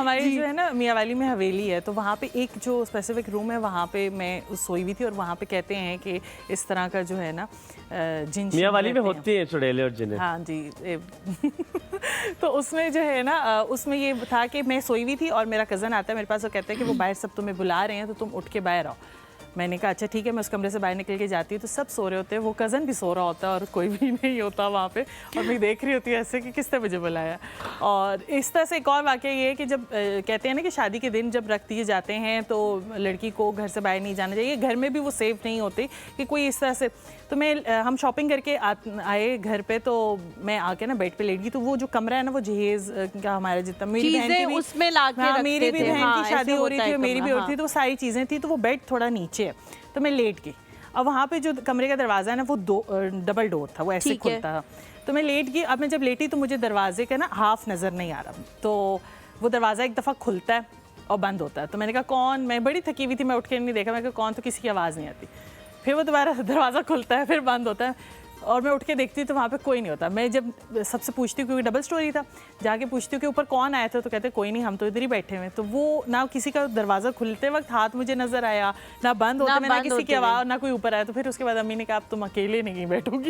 हमारी जो है ना मियाँ वाली में हवेली है, तो वहाँ पे एक जो स्पेसिफिक रूम है वहाँ पे मैं सोई हुई थी, और वहाँ पे कहते हैं कि इस तरह का जो है ना जिन मियाँ वाली में होती है चुड़ैले और जिन्नें। हाँ जी तो उसमें जो है ना उसमें ये था कि मैं सोई हुई थी और मेरा कज़न आता है मेरे पास और कहता है कि वो बाहर सब तुम्हें बुला रहे हैं तो तुम उठ के बाहर आओ। मैंने कहा अच्छा ठीक है, मैं उस कमरे से बाहर निकल के जाती हूँ तो सब सो रहे होते हैं, वो कज़न भी सो रहा होता है और कोई भी नहीं होता वहाँ पे, और मैं देख रही होती है ऐसे कि किसने मुझे बुलाया। और इस तरह से एक और वाक़या ये है कि जब कहते हैं ना कि शादी के दिन जब रख दिए जाते हैं तो लड़की को घर से बाहर नहीं जाना चाहिए, घर में भी वो सेफ नहीं होती कि कोई इस तरह से। तो हम शॉपिंग करके आए घर पे, तो मैं आके ना बेड पे लेट गई, तो वो जो कमरा है ना वो जहेज का हमारा जितना, मेरी बहन की भी उसमें लाके रखते मेरी भी थे। बहन हाँ, की शादी हो रही थी, मेरी भी हो रही थी, हाँ। तो वो सारी चीज़ें थी, तो वो बेड थोड़ा नीचे है, तो मैं लेट गई। अब वहाँ पे जो कमरे का दरवाज़ा है ना वो डबल डोर था, वो ऐसे खुलता था, तो मैं लेट गई। अब मैं जब लेटी तो मुझे दरवाजे का ना हाफ नज़र नहीं आ रहा, तो वो दरवाज़ा एक दफ़ा खुलता है और बंद होता है, तो मैंने कहा कौन, मैं बड़ी थकी हुई थी, मैं उठ के नहीं देखा, मैं कहा कौन, तो किसी की आवाज़ नहीं आती। फिर वो दोबारा दरवाज़ा खुलता है, फिर बंद होता है, और मैं उठ के देखती हूँ तो वहाँ पे कोई नहीं होता। मैं जब सबसे पूछती हूँ, क्योंकि डबल स्टोरी था, जाके पूछती हूँ कि ऊपर कौन आया था, तो कहते कोई नहीं, हम तो इधर ही बैठे हुए हैं। तो वो ना किसी का दरवाज़ा खुलते वक्त हाथ मुझे नज़र आया, ना बंद होते में, ना किसी की आवाज़, ना कोई ऊपर आया। तो फिर उसके बाद अम्मी ने कहा अब तुम अकेले नहीं बैठोगी।